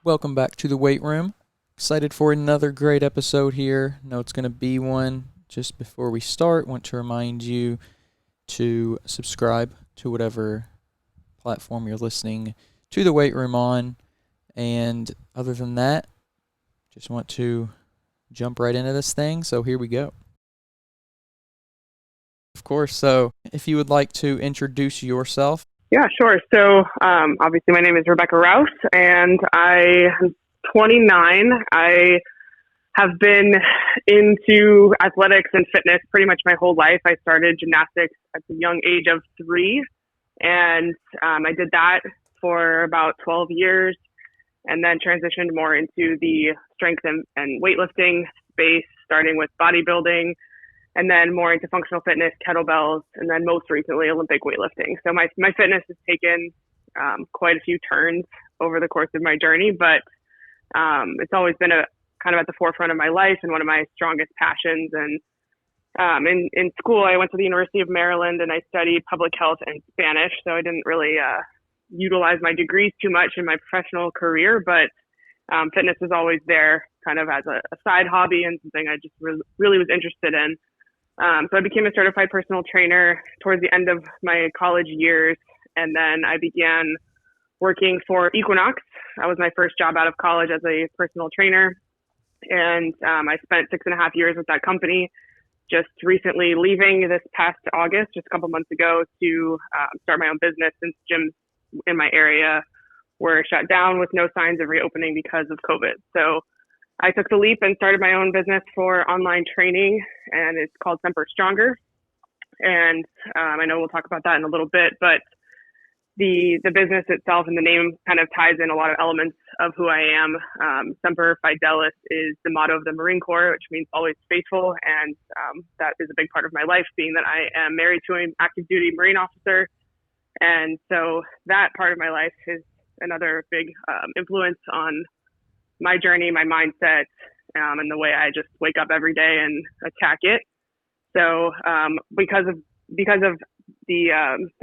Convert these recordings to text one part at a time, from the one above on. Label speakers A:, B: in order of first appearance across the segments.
A: Welcome back to the weight room. Excited for another great episode here. Know it's going to be one. Just before we start, want to remind you to subscribe to whatever platform you're listening to the weight room on. And other than that, just want to jump right into this thing. So here we go. Of course. So if you would like to introduce yourself.
B: Yeah, sure. So obviously my name is Rebecca Rouse and I am 29. I have been into athletics and fitness pretty much my whole life. I started gymnastics at the young age of 3, and I did that for about 12 years and then transitioned more into the strength and weightlifting space, starting with bodybuilding and then more into functional fitness, kettlebells, and then most recently Olympic weightlifting. So my fitness has taken quite a few turns over the course of my journey, but it's always been a kind of at the forefront of my life and one of my strongest passions. And in school, I went to the University of Maryland and I studied public health and Spanish. So I didn't really utilize my degrees too much in my professional career, but fitness was always there kind of as a side hobby and something I just really was interested in. So I became a certified personal trainer towards the end of my college years. And then I began working for Equinox. That was my first job out of college as a personal trainer. And I spent 6.5 years with that company, just recently leaving this past August, just a couple months ago, to start my own business since gyms in my area were shut down with no signs of reopening because of COVID. So I took the leap and started my own business for online training, and it's called Semper Stronger. And I know we'll talk about that in a little bit, but the business itself and the name kind of ties in a lot of elements of who I am. Semper Fidelis is the motto of the Marine Corps, which means always faithful. And that is a big part of my life, being that I am married to an active duty Marine officer. And so that part of my life is another big influence on my journey, my mindset, and the way I just wake up every day and attack it. So because of the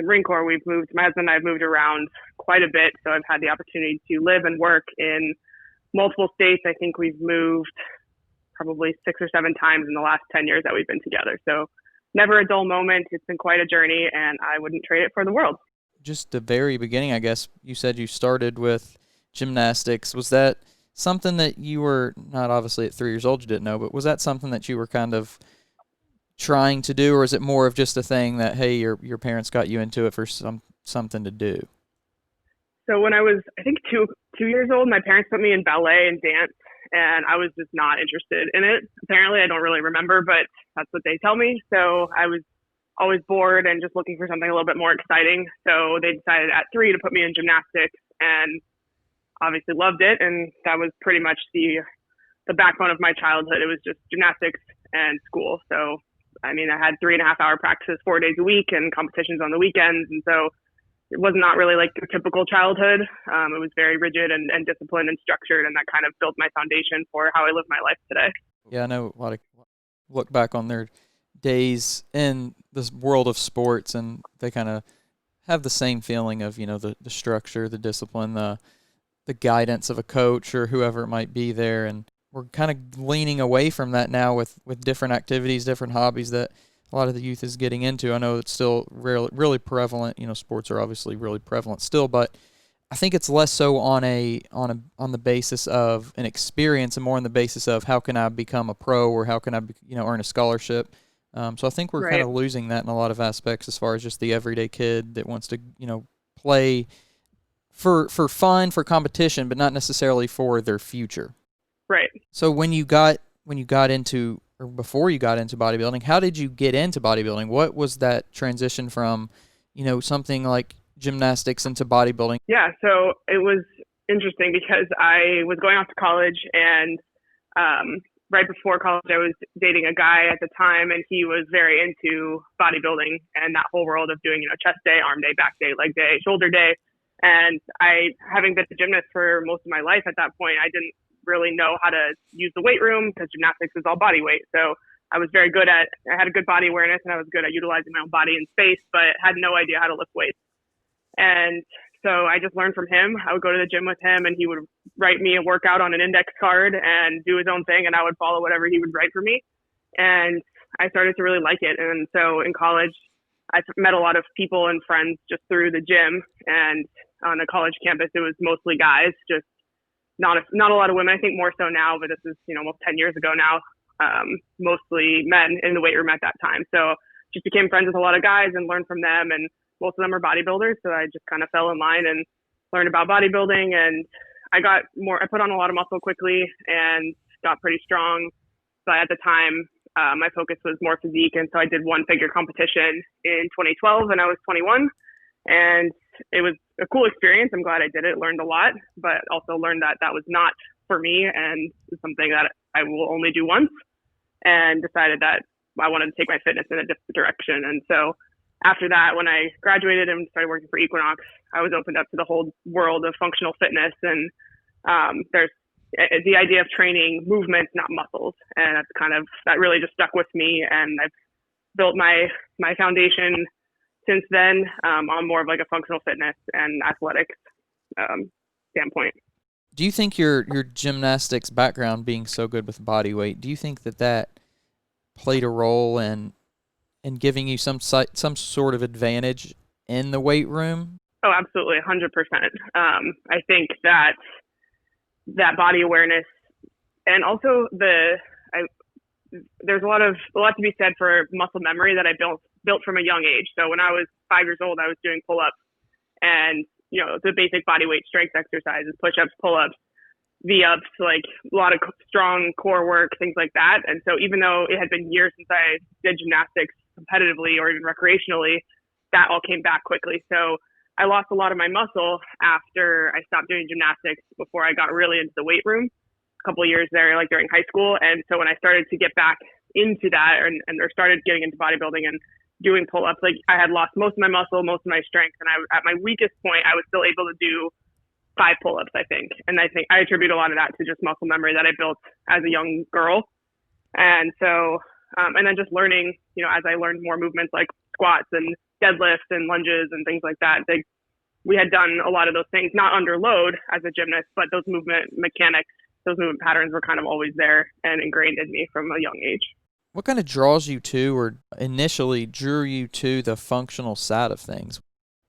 B: Marine Corps, my husband and I have moved around quite a bit. So I've had the opportunity to live and work in multiple states. I think we've moved probably 6 or 7 times in the last 10 years that we've been together. So never a dull moment. It's been quite a journey, and I wouldn't trade it for the world.
A: Just the very beginning, I guess, you said you started with gymnastics. Was that something that you were, not obviously at 3 years old you didn't know, but was that something that you were kind of trying to do, or is it more of just a thing that, hey, your parents got you into it for something to do?
B: So when I was, I think, two years old, my parents put me in ballet and dance, and I was just not interested in it. Apparently, I don't really remember, but that's what they tell me. So I was always bored and just looking for something a little bit more exciting. So they decided at 3 to put me in gymnastics, and obviously loved it. And that was pretty much the backbone of my childhood. It was just gymnastics and school. So, I mean, I had 3.5-hour practices 4 days a week and competitions on the weekends. And so it was not really like a typical childhood. It was very rigid and disciplined and structured. And that kind of built my foundation for how I live my life today.
A: Yeah, I know a lot of look back on their days in this world of sports, and they kind of have the same feeling of, you know, the structure, the discipline, the guidance of a coach or whoever it might be there. And we're kind of leaning away from that now with different activities, different hobbies that a lot of the youth is getting into. I know it's still really prevalent. You know, sports are obviously really prevalent still, but I think it's less so on the basis of an experience and more on the basis of how can I become a pro or how can I, earn a scholarship. So I think we're kind of losing that in a lot of aspects as far as just the everyday kid that wants to, play for fun, for competition, but not necessarily for their future.
B: Right.
A: So when you got into, or before you got into bodybuilding, how did you get into bodybuilding? What was that transition from, something like gymnastics into bodybuilding?
B: Yeah, so it was interesting because I was going off to college, and right before college I was dating a guy at the time, and he was very into bodybuilding and that whole world of doing, chest day, arm day, back day, leg day, shoulder day. And I, having been a gymnast for most of my life at that point, I didn't really know how to use the weight room because gymnastics is all body weight. So I had a good body awareness, and I was good at utilizing my own body in space, but had no idea how to lift weights. And so I just learned from him. I would go to the gym with him, and he would write me a workout on an index card and do his own thing, and I would follow whatever he would write for me. And I started to really like it. And so in college, I met a lot of people and friends just through the gym. And on a college campus, it was mostly guys, just not a lot of women. I think more so now, but this is almost 10 years ago now. Mostly men in the weight room at that time. So just became friends with a lot of guys and learned from them. And most of them are bodybuilders. So I just kind of fell in line and learned about bodybuilding. And I put on a lot of muscle quickly and got pretty strong. But at the time, my focus was more physique. And so I did one figure competition in 2012 and I was 21. And it was a cool experience. I'm glad I did it, learned a lot, but also learned that that was not for me and something that I will only do once, and decided that I wanted to take my fitness in a different direction. And so after that, when I graduated and started working for Equinox, I was opened up to the whole world of functional fitness. And there's the idea of training movements, not muscles. And that really just stuck with me. And I've built my foundation since then on more of like a functional fitness and athletics standpoint.
A: Do you think your gymnastics background being so good with body weight, do you think that played a role in giving you some sort of advantage in the weight room?
B: Oh, absolutely, 100%. I think that body awareness, and also there's a lot to be said for muscle memory that I built from a young age. So when I was 5 years old, I was doing pull-ups and the basic body weight strength exercises, push-ups, pull-ups, V-ups, like a lot of strong core work, things like that. And so even though it had been years since I did gymnastics competitively or even recreationally, that all came back quickly. So I lost a lot of my muscle after I stopped doing gymnastics before I got really into the weight room a couple of years there, like during high school. And so when I started to get back into that or started getting into bodybuilding and doing pull-ups, like I had lost most of my muscle, most of my strength. And at my weakest point, I was still able to do 5 pull-ups, I think. And I think I attribute a lot of that to just muscle memory that I built as a young girl. And so, and then just learning, as I learned more movements like squats and deadlifts and lunges and things like that, we had done a lot of those things, not under load as a gymnast, but those movement mechanics, those movement patterns were kind of always there and ingrained in me from a young age.
A: What kind of draws you to, or initially drew you to, the functional side of things?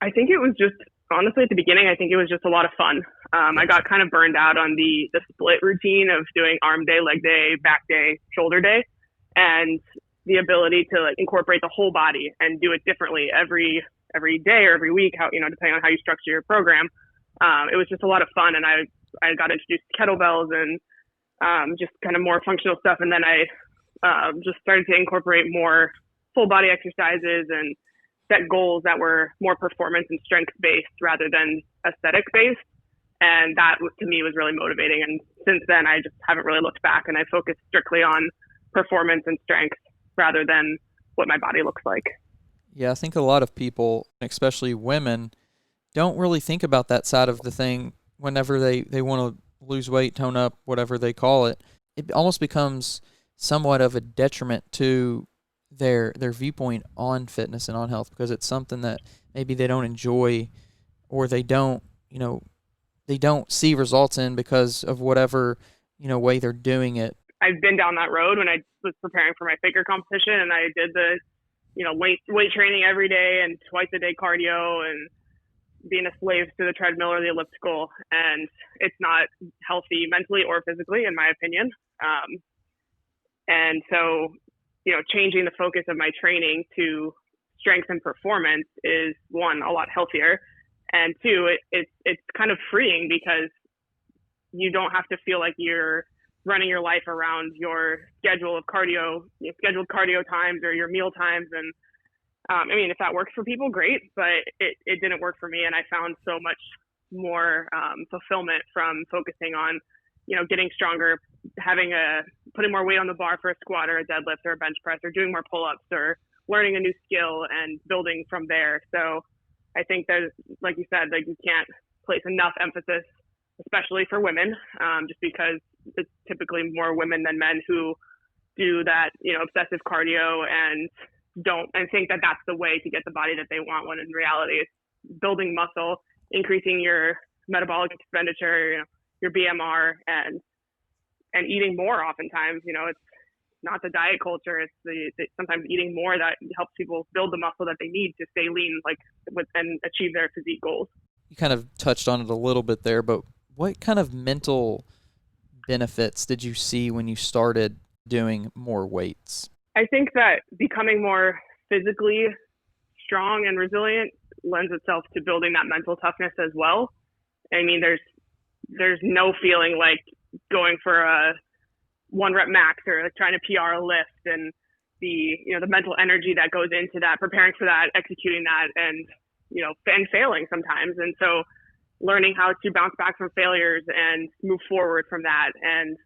B: I think it was just, honestly, at the beginning, I think it was just a lot of fun. I got kind of burned out on the split routine of doing arm day, leg day, back day, shoulder day, and the ability to incorporate the whole body and do it differently every day or every week, depending on how you structure your program. It was just a lot of fun, and I got introduced to kettlebells and just kind of more functional stuff, and then I just started to incorporate more full body exercises and set goals that were more performance and strength based rather than aesthetic based. And that to me was really motivating. And since then, I just haven't really looked back, and I focus strictly on performance and strength rather than what my body looks like.
A: Yeah, I think a lot of people, especially women, don't really think about that side of the thing whenever they want to lose weight, tone up, whatever they call it. It almost becomes somewhat of a detriment to their viewpoint on fitness and on health, because it's something that maybe they don't enjoy, or they don't see results in because of whatever way they're doing it.
B: I've been down that road when I was preparing for my figure competition, and I did the weight training every day and twice a day cardio and being a slave to the treadmill or the elliptical, and it's not healthy mentally or physically, in my opinion. And so, changing the focus of my training to strength and performance is, one, a lot healthier, and two, it's kind of freeing because you don't have to feel like you're running your life around your schedule of scheduled cardio times or your meal times. And if that works for people, great, but it didn't work for me. And I found so much more fulfillment from focusing on, getting stronger, putting more weight on the bar for a squat or a deadlift or a bench press, or doing more pull-ups or learning a new skill and building from there. So I think that, like you said, you can't place enough emphasis, especially for women, just because it's typically more women than men who do that, obsessive cardio and think that that's the way to get the body that they want, when in reality it's building muscle, increasing your metabolic expenditure, your BMR and eating more. Oftentimes, it's not the diet culture. It's the sometimes eating more that helps people build the muscle that they need to stay lean, and achieve their physique goals.
A: You kind of touched on it a little bit there, but what kind of mental benefits did you see when you started doing more weights?
B: I think that becoming more physically strong and resilient lends itself to building that mental toughness as well. I mean, there's no feeling like going for a 1 rep max or like trying to PR a lift, and the mental energy that goes into that, preparing for that, executing that, and failing sometimes. And so learning how to bounce back from failures and move forward from that, and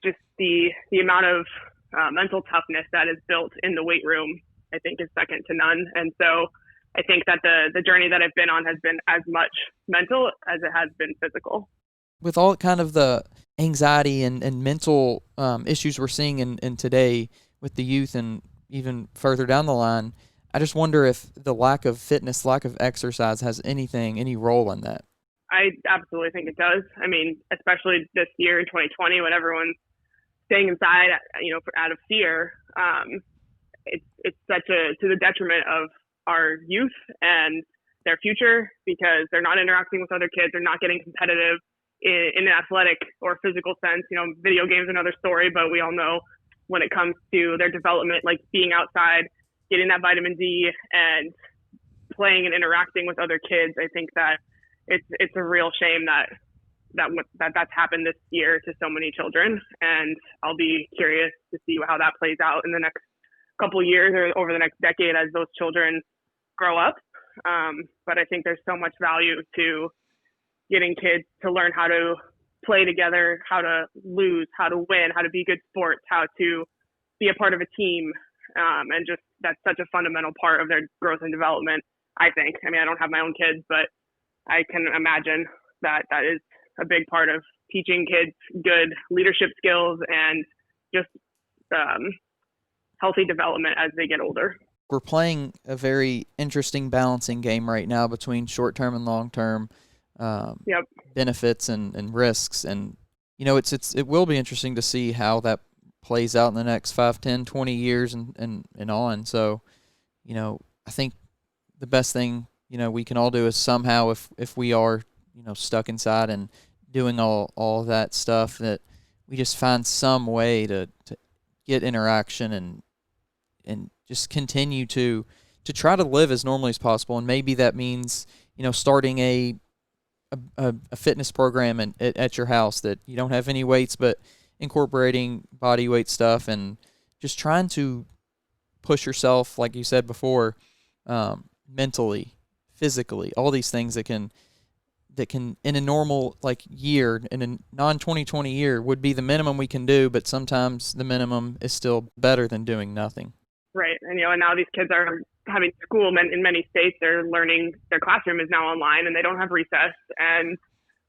B: just the amount of mental toughness that is built in the weight room, I think, is second to none. And so I think that the journey that I've been on has been as much mental as it has been physical.
A: With all kind of the anxiety and mental issues we're seeing in today with the youth and even further down the line, I just wonder if the lack of fitness, lack of exercise has any role in that.
B: I absolutely think it does. I mean, especially this year in 2020, when everyone's staying inside, out of fear, it's such to the detriment of our youth and their future, because they're not interacting with other kids. They're not getting competitive in an athletic or physical sense. Video games are another story, but we all know when it comes to their development, like being outside, getting that vitamin D and playing and interacting with other kids, I think that it's a real shame that's happened this year to so many children. And I'll be curious to see how that plays out in the next couple of years or over the next decade as those children grow up. But I think there's so much value to getting kids to learn how to play together, how to lose, how to win, how to be good sports, how to be a part of a team. And just that's such a fundamental part of their growth and development, I think. I mean, I don't have my own kids, but I can imagine that is a big part of teaching kids good leadership skills and just healthy development as they get older.
A: We're playing a very interesting balancing game right now between short-term and long-term benefits and risks. And, it will be interesting to see how that plays out in the next 5, 10, 20 years and on. So, I think the best thing, we can all do is somehow, if we are, stuck inside and doing all of that stuff, that we just find some way to get interaction and just continue to try to live as normally as possible. And maybe that means, starting a fitness program at your house that you don't have any weights, but incorporating body weight stuff and just trying to push yourself, like you said before, mentally, physically, all these things that can in a normal year, in a non-2020 year, would be the minimum we can do, but sometimes the minimum is still better than doing nothing.
B: Right. And, and now these kids are having school in many states. They're learning, their classroom is now online, and they don't have recess, and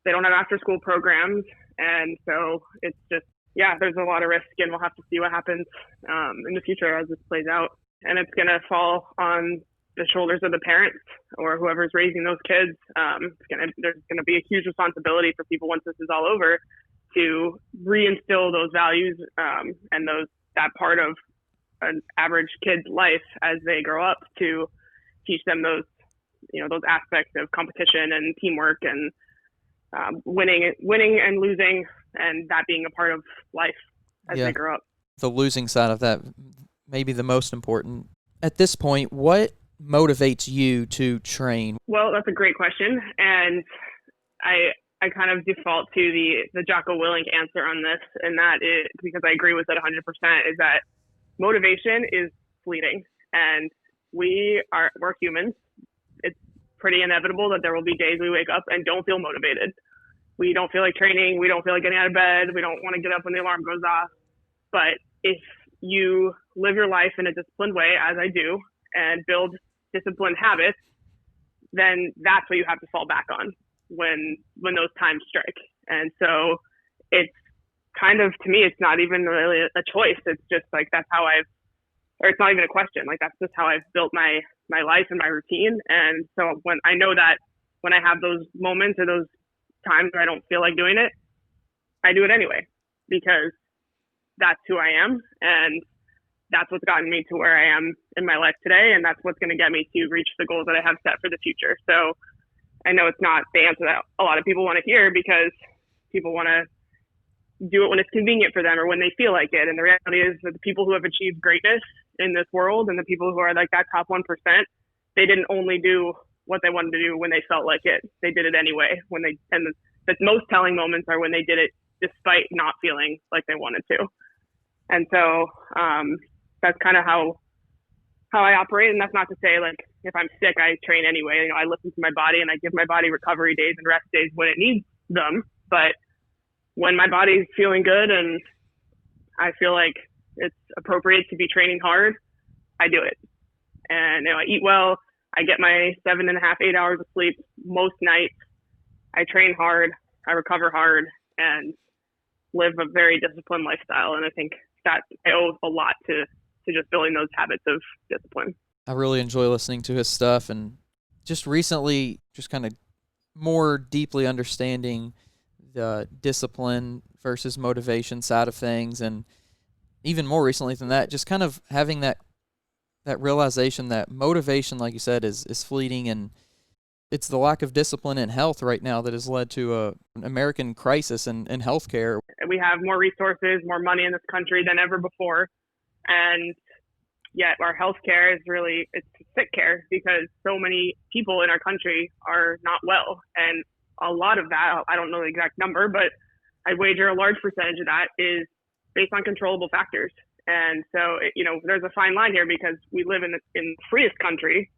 B: they don't have after school programs. And so it's just, there's a lot of risk, and we'll have to see what happens in the future as this plays out. And it's going to fall on the shoulders of the parents or whoever's raising those kids. There's going to be a huge responsibility for people once this is all over to reinstill those values and that part of an average kid's life as they grow up, to teach them those aspects of competition and teamwork and winning and losing, and that being a part of life as they grow up.
A: The losing side of that may be the most important. At this point, what motivates you to train?
B: Well, that's a great question, and I kind of default to the Jocko Willink answer on this, and that is, because I agree with it 100%, is that motivation is fleeting, and we're humans. It's pretty inevitable that there will be days we wake up and don't feel motivated. We don't feel like training. We don't feel like getting out of bed. We don't want to get up when the alarm goes off. But if you live your life in a disciplined way, as I do, and build disciplined habits, then that's what you have to fall back on when those times strike. And so it's kind of, to me, it's not even really a choice. It's just like, that's how it's not even a question. Like, that's just how I've built my life and my routine. And so when I know that when I have those moments or those times where I don't feel like doing it, I do it anyway because that's who I am. And that's what's gotten me to where I am in my life today. And that's what's going to get me to reach the goals that I have set for the future. So I know it's not the answer that a lot of people want to hear because people want to do it when it's convenient for them or when they feel like it. And the reality is that the people who have achieved greatness in this world and the people who are like that top 1%, they didn't only do what they wanted to do when they felt like it. They did it anyway. And the most telling moments are when they did it despite not feeling like they wanted to. And so that's kind of how I operate. And that's not to say like if I'm sick, I train anyway. I listen to my body and I give my body recovery days and rest days when it needs them. But when my body's feeling good and I feel like it's appropriate to be training hard, I do it. And I eat well. I get my 7.5, 8 hours of sleep most nights. I train hard. I recover hard and live a very disciplined lifestyle. And I think that I owe a lot to just building those habits of discipline.
A: I really enjoy listening to his stuff, and just recently just kind of more deeply understanding the discipline versus motivation side of things, and even more recently than that, just kind of having that realization that motivation, like you said, is fleeting, and it's the lack of discipline in health right now that has led to an American crisis in healthcare.
B: We have more resources, more money in this country than ever before, and yet our healthcare is really, it's sick care because so many people in our country are not well. And a lot of that, I don't know the exact number, but I wager a large percentage of that is based on controllable factors. And so, there's a fine line here because we live in the freest country.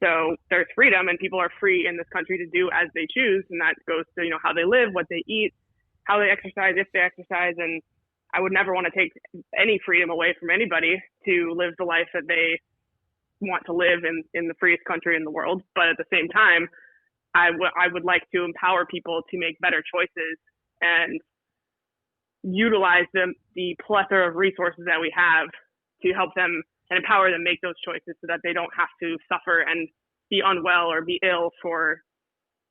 B: So there's freedom and people are free in this country to do as they choose. And that goes to, how they live, what they eat, how they exercise, if they exercise. And I would never want to take any freedom away from anybody to live the life that they want to live in the freest country in the world. But at the same time, I would like to empower people to make better choices and utilize the plethora of resources that we have to help them and empower them make those choices so that they don't have to suffer and be unwell or be ill for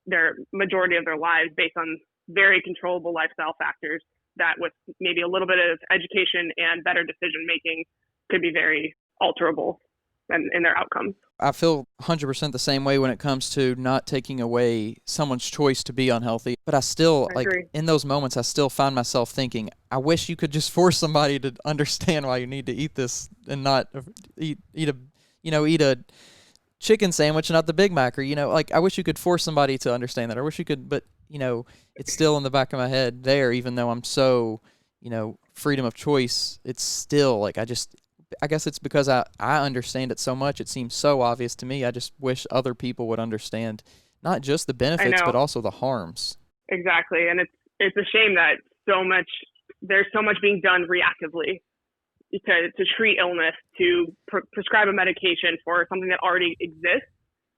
B: their majority of their lives based on very controllable lifestyle factors that with maybe a little bit of education and better decision making could be very alterable in their outcomes.
A: I feel 100% the same way when it comes to not taking away someone's choice to be unhealthy. But I still, in those moments, I still find myself thinking, I wish you could just force somebody to understand why you need to eat this and not eat a chicken sandwich and not the Big Mac. Or, I wish you could force somebody to understand that. I wish you could, but, it's still in the back of my head there, even though I'm so, freedom of choice. It's still I guess it's because I understand it so much. It seems so obvious to me. I just wish other people would understand not just the benefits, but also the harms.
B: Exactly. And it's a shame that there's so much being done reactively to treat illness, to prescribe a medication for something that already exists,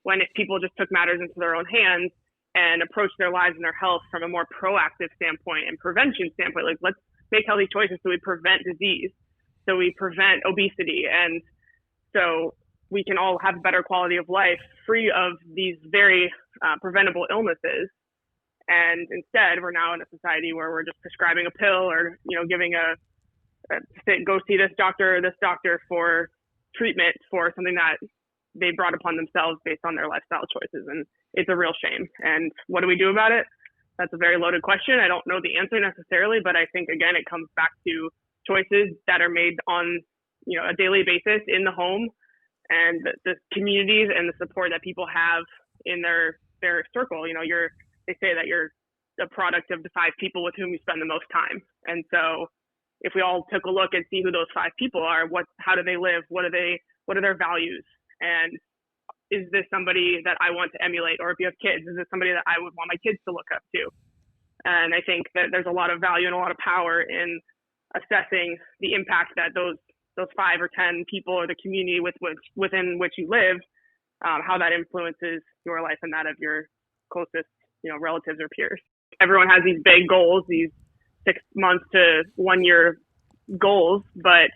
B: when if people just took matters into their own hands and approach their lives and their health from a more proactive standpoint and prevention standpoint, like let's make healthy choices so we prevent disease. So we prevent obesity, and so we can all have better quality of life free of these very preventable illnesses. And instead, we're now in a society where we're just prescribing a pill or, giving go see this doctor or this doctor for treatment for something that they brought upon themselves based on their lifestyle choices. And it's a real shame. And what do we do about it? That's a very loaded question. I don't know the answer necessarily, but I think, again, it comes back to choices that are made on, a daily basis in the home, and the communities and the support that people have in their circle. They say that you're a product of the 5 people with whom you spend the most time. And so if we all took a look and see who those 5 people are, how do they live? What are their values? And is this somebody that I want to emulate? Or if you have kids, is this somebody that I would want my kids to look up to? And I think that there's a lot of value and a lot of power in assessing the impact that those 5 or 10 people or the community within which you live, how that influences your life and that of your closest, relatives or peers. Everyone has these big goals, these 6 months to 1 year goals, but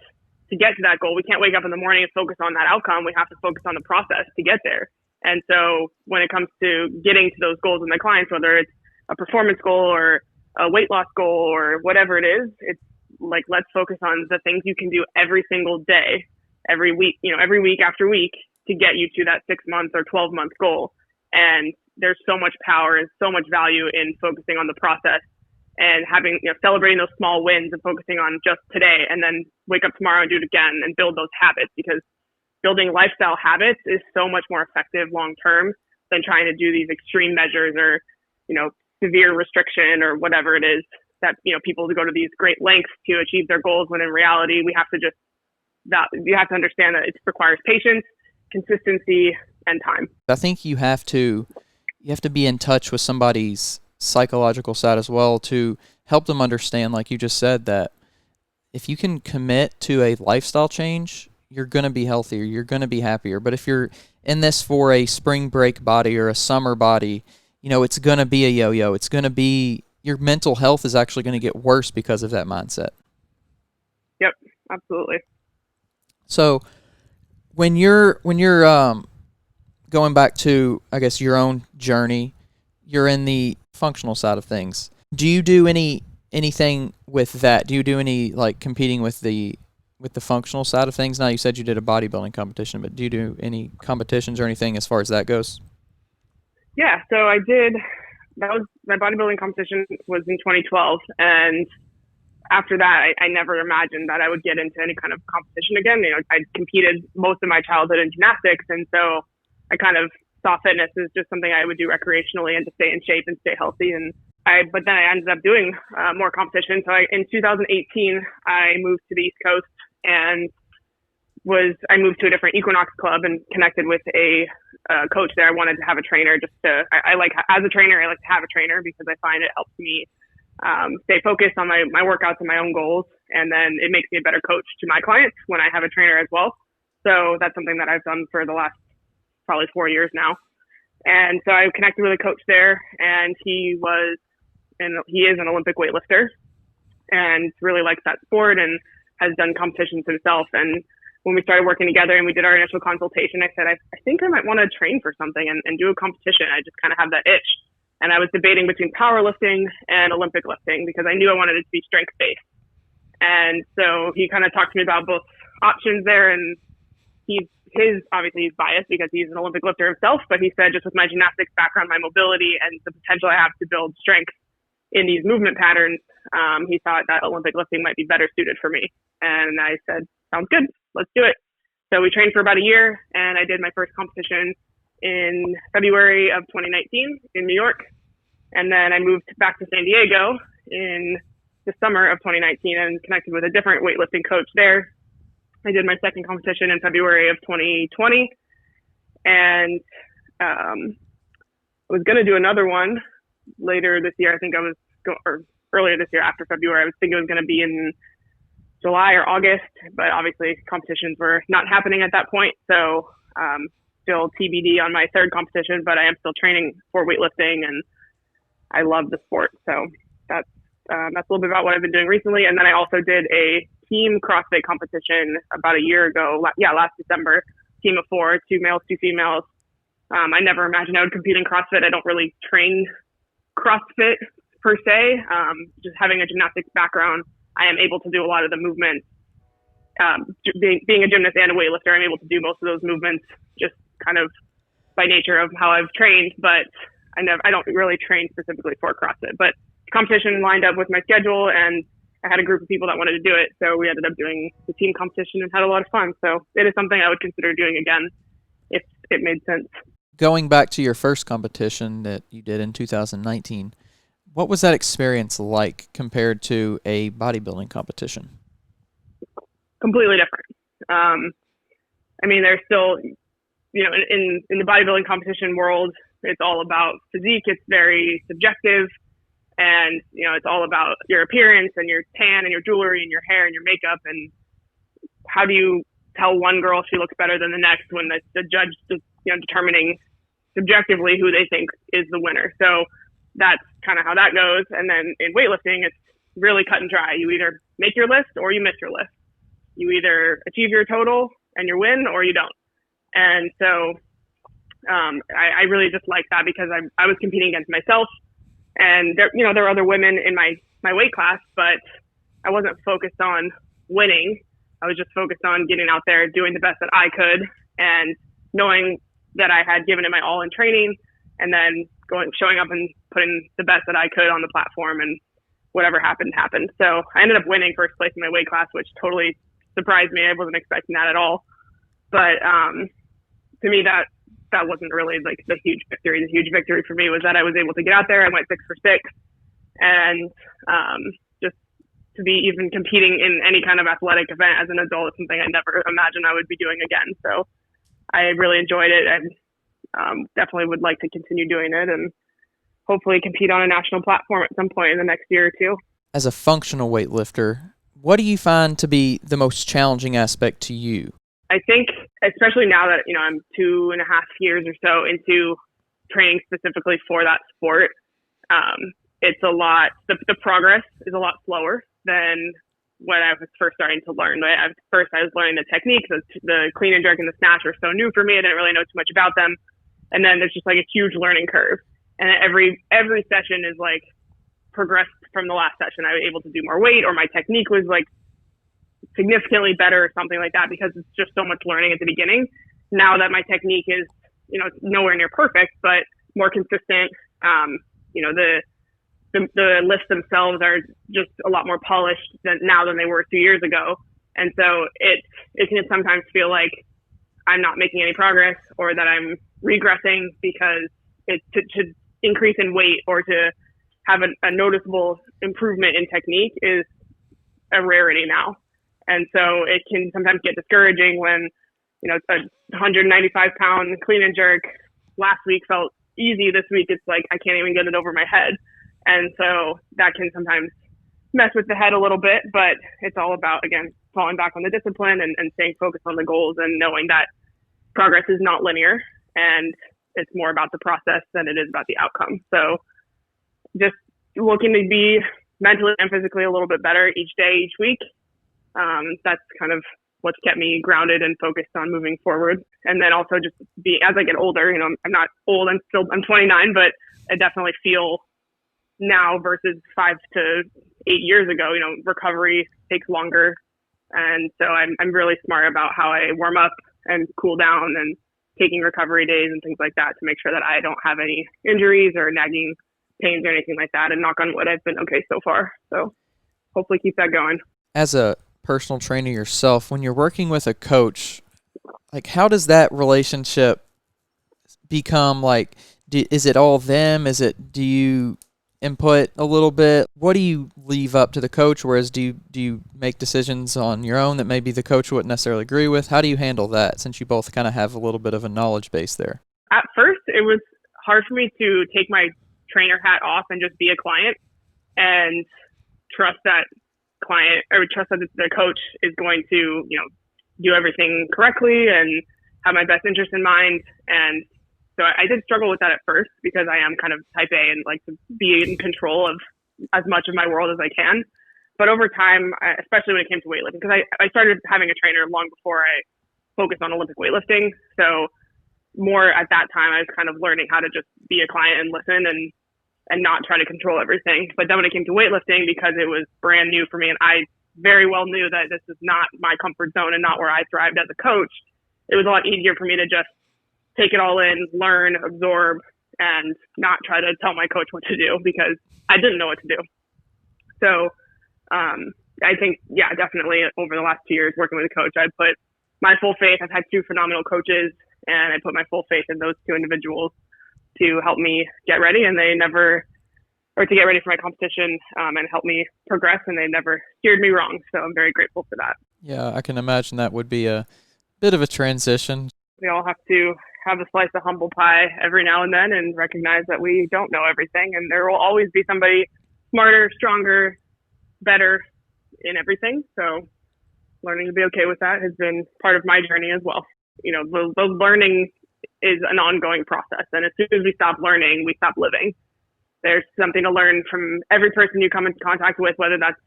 B: to get to that goal, we can't wake up in the morning and focus on that outcome. We have to focus on the process to get there. And so when it comes to getting to those goals with my clients, whether it's a performance goal or a weight loss goal or whatever it is. It's like, let's focus on the things you can do every single day, every week, every week after week to get you to that 6 month or 12-month goal. And there's so much power and so much value in focusing on the process and having, celebrating those small wins and focusing on just today, and then wake up tomorrow and do it again and build those habits, because building lifestyle habits is so much more effective long term than trying to do these extreme measures or, severe restriction or whatever it is that, people go to these great lengths to achieve their goals, when in reality, you have to understand that it requires patience, consistency, and time.
A: I think you have to be in touch with somebody's psychological side as well to help them understand, like you just said, that if you can commit to a lifestyle change, you're going to be healthier, you're going to be happier. But if you're in this for a spring break body or a summer body, it's going to be a yo-yo. It's going to be, your mental health is actually going to get worse because of that mindset.
B: Yep, absolutely.
A: So when you're going back to, I guess, your own journey, you're in the functional side of things. Do you do anything with that? Do you do any like competing with the functional side of things? Now, you said you did a bodybuilding competition, but do you do any competitions or anything as far as that goes?
B: Yeah, so I did. That was my bodybuilding competition was in 2012, and after that, I never imagined that I would get into any kind of competition again. I competed most of my childhood in gymnastics, and so I kind of saw fitness as just something I would do recreationally and to stay in shape and stay healthy. But then I ended up doing more competition. So in 2018, I moved to the East Coast and I moved to a different Equinox club and connected with a coach there. I wanted to have a trainer I like, as a trainer, I like to have a trainer because I find it helps me stay focused on my workouts and my own goals. And then it makes me a better coach to my clients when I have a trainer as well. So that's something that I've done for the last probably 4 years now. And so I connected with a coach there, and he is an Olympic weightlifter and really likes that sport and has done competitions himself. And when we started working together and we did our initial consultation, I said, I think I might want to train for something and do a competition. I just kind of have that itch. And I was debating between powerlifting and Olympic lifting because I knew I wanted it to be strength-based. And so he kind of talked to me about both options there, and obviously he's biased because he's an Olympic lifter himself, but he said just with my gymnastics background, my mobility, and the potential I have to build strength in these movement patterns, he thought that Olympic lifting might be better suited for me. And I said, sounds good, let's do it. So we trained for about a year, and I did my first competition in February of 2019 in New York. And then I moved back to San Diego in the summer of 2019 and connected with a different weightlifting coach there. I did my second competition in February of 2020, and I was going to do another one later this year. I think or earlier this year after February. I was thinking it was going to be in July or August, but obviously competitions were not happening at that point. So still TBD on my third competition, but I am still training for weightlifting, and I love the sport. So that's a little bit about what I've been doing recently. And then I also did a team CrossFit competition about a year ago. Last December, team of 4, 2 males, 2 females. I never imagined I would compete in CrossFit. I don't really train CrossFit per se. Just having a gymnastics background, I am able to do a lot of the movements. Being a gymnast and a weightlifter, I'm able to do most of those movements just kind of by nature of how I've trained, but I don't really train specifically for CrossFit. But competition lined up with my schedule, and I had a group of people that wanted to do it, so we ended up doing the team competition and had a lot of fun. So it is something I would consider doing again if it made sense.
A: Going back to your first competition that you did in 2019, what was that experience like compared to a bodybuilding competition?
B: Completely different. There's still, in the bodybuilding competition world, it's all about physique. It's very subjective. And, it's all about your appearance and your tan and your jewelry and your hair and your makeup. And how do you tell one girl she looks better than the next when the judge is, determining subjectively who they think is the winner. So that's kind of how that goes. And then in weightlifting, it's really cut and dry. You either make your list or you miss your list. You either achieve your total and you win, or you don't. And so I really just like that because I was competing against myself. And there were other women in my weight class, but I wasn't focused on winning. I was just focused on getting out there, doing the best that I could, and knowing that I had given it my all in training, and then showing up and putting the best that I could on the platform, and whatever happened, happened. So I ended up winning first place in my weight class, which totally surprised me. I wasn't expecting that at all. But to me, that wasn't really like the huge victory. The huge victory for me was that I was able to get out there. I went 6 for 6, and just to be even competing in any kind of athletic event as an adult is something I never imagined I would be doing again. So I really enjoyed it, and definitely would like to continue doing it, and hopefully compete on a national platform at some point in the next year or two.
A: As a functional weightlifter, what do you find to be the most challenging aspect to you?
B: I think, especially now that, I'm 2.5 years or so into training specifically for that sport, it's a lot, the progress is a lot slower than when I was first starting to learn. At first, I was learning the techniques. The clean and jerk and the snatch were so new for me. I didn't really know too much about them. And then there's just like a huge learning curve. And every session is like progressed from the last session. I was able to do more weight, or my technique was like significantly better or something like that, because it's just so much learning at the beginning. Now that my technique is, nowhere near perfect, but more consistent, the lifts themselves are just a lot more polished than they were 2 years ago. And so it can sometimes feel like I'm not making any progress, or that I'm regressing, because to increase in weight or to have a noticeable improvement in technique is a rarity now. And so it can sometimes get discouraging when, a 195-pound clean and jerk last week felt easy. This week it's like I can't even get it over my head. And so that can sometimes mess with the head a little bit, but it's all about, again, falling back on the discipline and staying focused on the goals, and knowing that progress is not linear, and it's more about the process than it is about the outcome. So just looking to be mentally and physically a little bit better each day, each week. That's kind of what's kept me grounded and focused on moving forward. And then also just as I get older, I'm not old, I'm 29, but I definitely feel now versus 5 to 8 years ago, recovery takes longer. And so I'm really smart about how I warm up and cool down, and taking recovery days and things like that to make sure that I don't have any injuries or nagging pains or anything like that. And knock on wood, I've been okay so far. So hopefully keep that going.
A: As a personal trainer yourself, when you're working with a coach, like how does that relationship become? Like, is it all them? Do you input a little bit? What do you leave up to the coach? Whereas do you make decisions on your own that maybe the coach wouldn't necessarily agree with? How do you handle that, since you both kind of have a little bit of a knowledge base there?
B: At first, it was hard for me to take my trainer hat off and just be a client and trust that the coach is going to, do everything correctly and have my best interest in mind. And so I did struggle with that at first, because I am kind of type A and like to be in control of as much of my world as I can. But over time, especially when it came to weightlifting, because I started having a trainer long before I focused on Olympic weightlifting. So more at that time, I was kind of learning how to just be a client and listen and not try to control everything. But then when it came to weightlifting, because it was brand new for me, and I very well knew that this is not my comfort zone and not where I thrived as a coach, it was a lot easier for me to just take it all in, learn, absorb, and not try to tell my coach what to do, because I didn't know what to do. So I think, definitely over the last 2 years working with a coach, I put my full faith. I've had 2 phenomenal coaches, and I put my full faith in those 2 individuals to help me get ready, and to get ready for my competition, and help me progress, and they never steered me wrong. So I'm very grateful for that.
A: Yeah, I can imagine that would be a bit of a transition.
B: We all have to have a slice of humble pie every now and then, and recognize that we don't know everything, and there will always be somebody smarter, stronger, better in everything. So learning to be okay with that has been part of my journey as well. The learning is an ongoing process, and as soon as we stop learning, we stop living. There's something to learn from every person you come into contact with, whether that's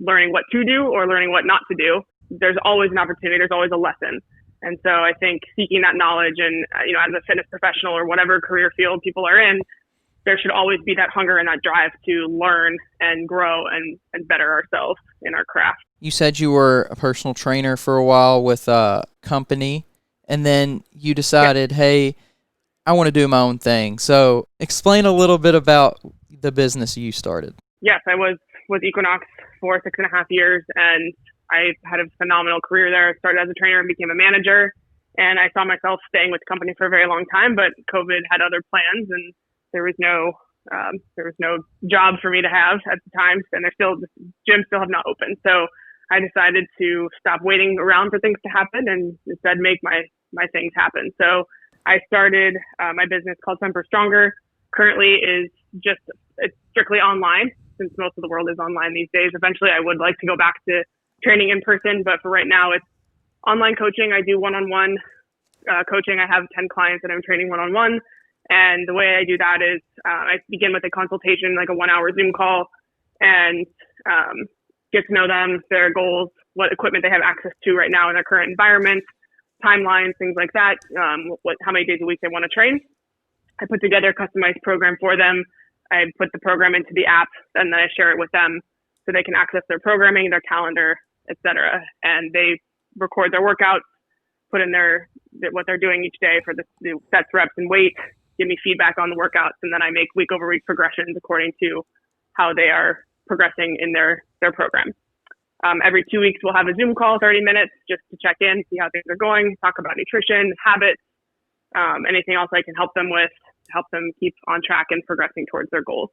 B: learning what to do or learning what not to do. There's always an opportunity. There's always a lesson. And so I think seeking that knowledge, and, as a fitness professional or whatever career field people are in, there should always be that hunger and that drive to learn and grow and better ourselves in our craft.
A: You said you were a personal trainer for a while with a company, and then you decided, hey, I want to do my own thing. So explain a little bit about the business you started.
B: Yes, I was with Equinox for 6.5 years, and I had a phenomenal career there. I started as a trainer and became a manager, and I saw myself staying with the company for a very long time, but COVID had other plans, and there was no job for me to have at the time, and gyms still have not opened. So I decided to stop waiting around for things to happen and instead make my things happen. So I started my business called Semper Stronger. Currently it's strictly online, since most of the world is online these days. Eventually I would like to go back to training in person, but for right now it's online coaching. I do one-on-one coaching. I have 10 clients that I'm training one-on-one. And the way I do that is I begin with a consultation, like a 1-hour Zoom call, and get to know them, their goals, what equipment they have access to right now in their current environment, timelines, things like that, how many days a week they want to train. I put together a customized program for them. I put the program into the app, and then I share it with them so they can access their programming, their calendar, etc. And they record their workouts, put in what they're doing each day for the sets, reps, and weight, give me feedback on the workouts, and then I make week over week progressions according to how they are progressing in their program. Every 2 weeks, we'll have a Zoom call, 30 minutes, just to check in, see how things are going, talk about nutrition, habits, anything else I can help them with, help them keep on track and progressing towards their goals.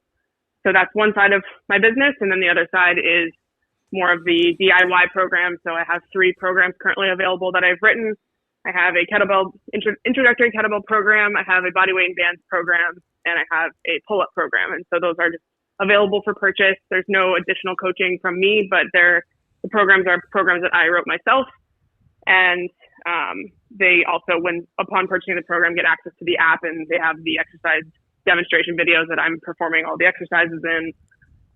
B: So that's one side of my business. And then the other side is more of the DIY program. So I have 3 programs currently available that I've written. I have a introductory kettlebell program. I have a bodyweight and bands program, and I have a pull-up program. And so those are just available for purchase. There's no additional coaching from me, but the programs are programs that I wrote myself. And they also, upon purchasing the program, get access to the app, and they have the exercise demonstration videos that I'm performing all the exercises in,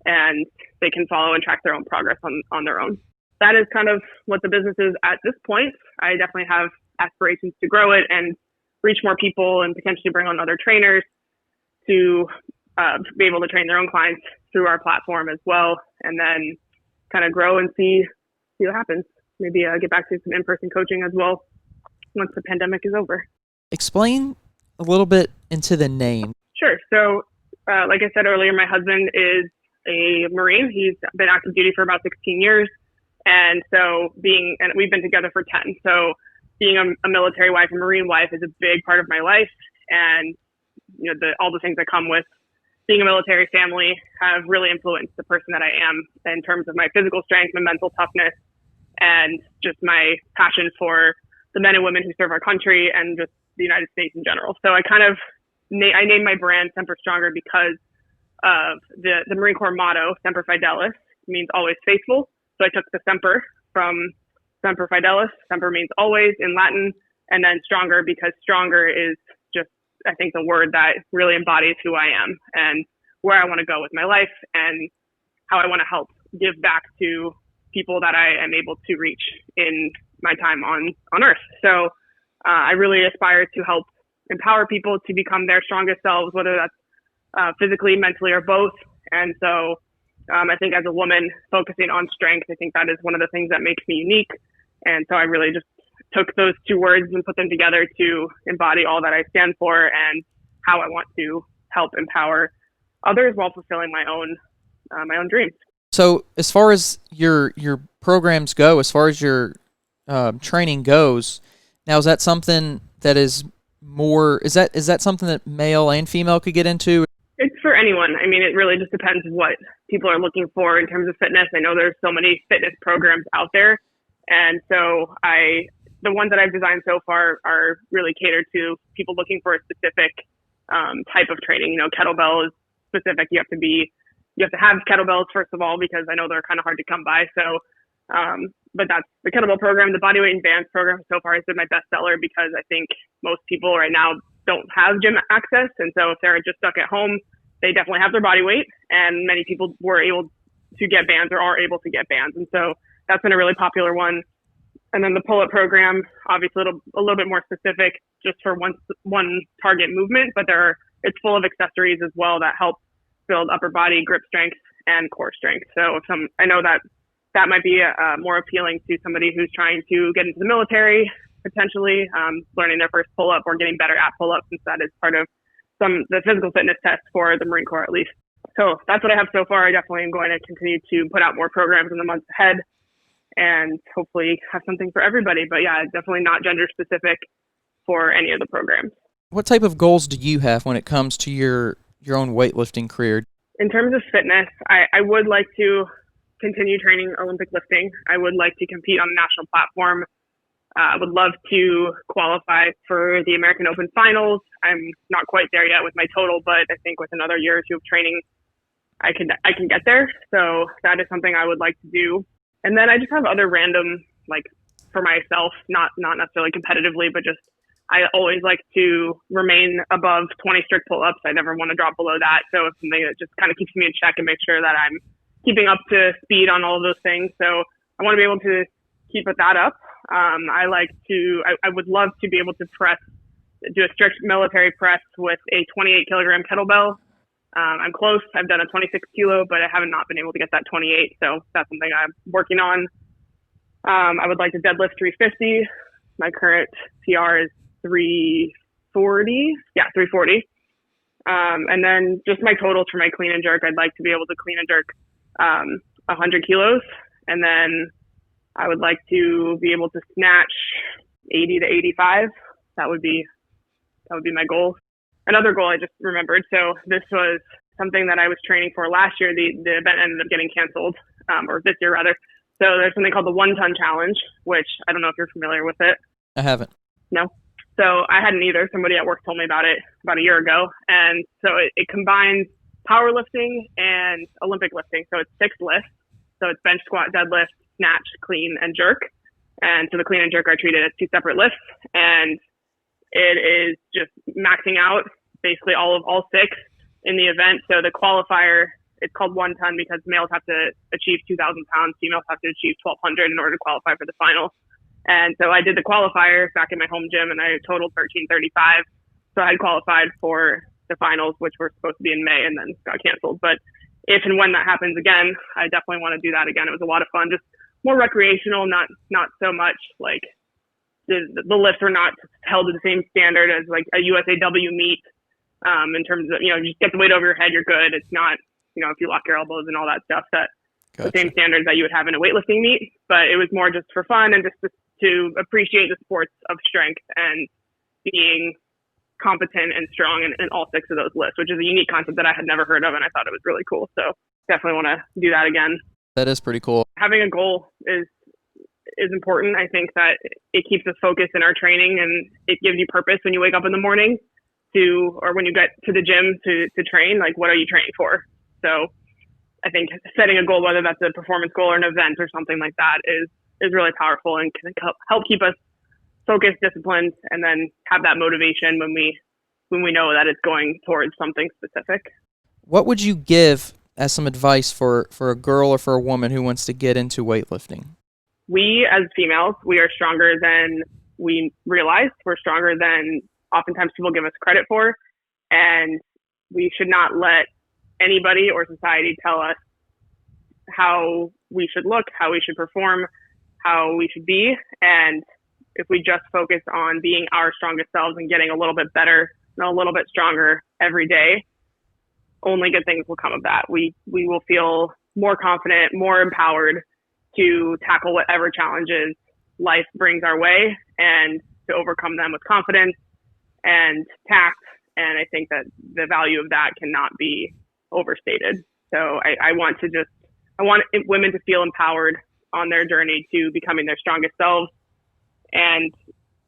B: and they can follow and track their own progress on their own. That is kind of what the business is at this point. I definitely have aspirations to grow it and reach more people and potentially bring on other trainers to be able to train their own clients through our platform as well, and then kind of grow and see what happens. Maybe get back to some in-person coaching as well once the pandemic is over.
A: Explain a little bit into the name.
B: Sure. So like I said earlier, my husband is a Marine. He's been active duty for about 16 years. And we've been together for 10. So being a military wife, a Marine wife, is a big part of my life. And, all the things that come with being a military family have really influenced the person that I am in terms of my physical strength, my mental toughness, and just my passion for the men and women who serve our country and just the United States in general. So I named my brand Semper Stronger because of the Marine Corps motto, Semper Fidelis, means always faithful. So I took the Semper from Semper Fidelis. Semper means always in Latin, and then stronger because stronger is just, I think, the word that really embodies who I am and where I want to go with my life and how I want to help give back to people that I am able to reach in my time on Earth. So I really aspire to help empower people to become their strongest selves, whether that's physically, mentally, or both. And so I think as a woman focusing on strength, I think that is one of the things that makes me unique. And so I really just took those 2 words and put them together to embody all that I stand for and how I want to help empower others while fulfilling my own dreams.
A: So as far as your programs go, as far as your training goes, now is that something that is more, is that something that male and female could get into?
B: It's for anyone. I mean, it really just depends what people are looking for in terms of fitness. I know there's so many fitness programs out there. And so the ones that I've designed so far are really catered to people looking for a specific type of training. Kettlebell is specific. You have to have kettlebells, first of all, because I know they're kind of hard to come by. So, but that's the kettlebell program. The bodyweight and bands program so far has been my best seller because I think most people right now don't have gym access. And so if they're just stuck at home, they definitely have their body weight, and many people were able to get bands or are able to get bands. And so that's been a really popular one. And then the pull-up program, obviously a little bit more specific just for one target movement, but there are it's full of accessories as well that help build upper body grip strength and core strength. So I know that might be more appealing to somebody who's trying to get into the military, potentially learning their first pull-up or getting better at pull-ups, since that is part of the physical fitness test for the Marine Corps, at least. So that's what I have so far. I definitely am going to continue to put out more programs in the months ahead and hopefully have something for everybody. But yeah, definitely not gender specific for any of the programs.
A: What type of goals do you have when it comes to your own weightlifting career?
B: In terms of fitness, I would like to continue training Olympic lifting. I would like to compete on a national platform. I would love to qualify for the American Open finals. I'm not quite there yet with my total, but I think with another year or two of training, I can get there. So that is something I would like to do. And then I just have other random, like for myself, not necessarily competitively, but just I always like to remain above 20 strict pull-ups. I never want to drop below that. So it's something that just kind of keeps me in check and make sure that I'm keeping up to speed on all of those things. So I want to be able to keep that up. I would love to be able to do a strict military press with a 28 kilogram kettlebell. I'm close. I've done a 26 kilo, but I have not been able to get that 28. So that's something I'm working on. I would like to deadlift 350. My current PR is 340. Yeah, 340. And then just my totals for my clean and jerk. I'd like to be able to clean and jerk 100 kilos. And then I would like to be able to snatch 80 to 85. That would be my goal. Another goal I just remembered. So this was something that I was training for last year. The event ended up getting canceled, or this year rather. So there's something called the 1 ton challenge, which I don't know if you're familiar with it.
A: I haven't.
B: No. So I hadn't either. Somebody at work told me about it about a year ago. And so it combines powerlifting and Olympic lifting. So it's 6 lifts. So it's bench, squat, deadlift, snatch, clean, and jerk. And so the clean and jerk are treated as 2 separate lifts. And it is just maxing out basically all 6 in the event. So the qualifier, it's called 1 ton because males have to achieve 2,000 pounds. Females have to achieve 1,200 in order to qualify for the final. And so I did the qualifier back in my home gym and I totaled 1335. So I had qualified for the finals, which were supposed to be in May and then got canceled. But if and when that happens again, I definitely want to do that again. It was a lot of fun, just more recreational, not so much like the lifts were not held to the same standard as like a USAW meet in terms of, just get the weight over your head, you're good. It's not, if you lock your elbows and all that stuff, that
A: Gotcha.
B: The same standards that you would have in a weightlifting meet. But it was more just for fun and just to appreciate the sports of strength and being competent and strong in all 6 of those lifts, which is a unique concept that I had never heard of, and I thought it was really cool. So definitely want to do that again.
A: That is pretty cool.
B: Having a goal is important. I think that it keeps us focused in our training and it gives you purpose when you wake up in the morning or when you get to the gym to train, like what are you training for? So I think setting a goal, whether that's a performance goal or an event or something like that is really powerful and can help keep us focused, disciplined, and then have that motivation when we know that it's going towards something specific.
A: What would you give as some advice for a girl or for a woman who wants to get into weightlifting?
B: We as females, we are stronger than we realize. We're stronger than oftentimes people give us credit for. And we should not let anybody or society tell us how we should look, how we should perform, how we should be. And if we just focus on being our strongest selves and getting a little bit better and a little bit stronger every day, only good things will come of that. We will feel more confident, more empowered to tackle whatever challenges life brings our way and to overcome them with confidence and tact. And I think that the value of that cannot be overstated. So I want women to feel empowered on their journey to becoming their strongest selves and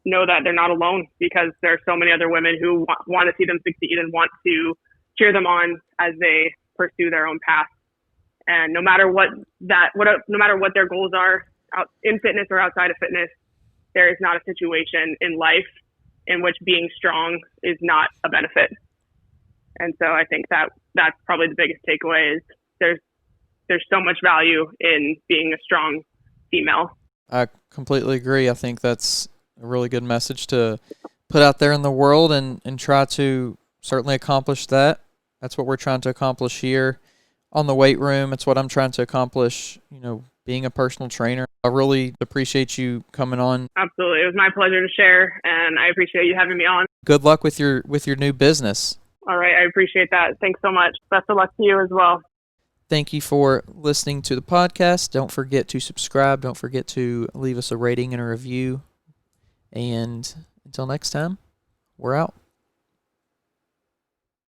B: know that they're not alone, because there are so many other women who want to see them succeed and want to cheer them on as they pursue their own path. And no matter what their goals are in fitness or outside of fitness, there is not a situation in life in which being strong is not a benefit. And so I think that that's probably the biggest takeaway is there's so much value in being a strong female.
A: I completely agree. I think that's a really good message to put out there in the world and try to certainly accomplished that. That's what we're trying to accomplish here on the weight room. It's what I'm trying to accomplish, being a personal trainer. I really appreciate you coming on.
B: Absolutely. It was my pleasure to share, and I appreciate you having me on.
A: Good luck with your new business.
B: All right. I appreciate that. Thanks so much. Best of luck to you as well.
A: Thank you for listening to the podcast. Don't forget to subscribe. Don't forget to leave us a rating and a review. And until next time, we're out.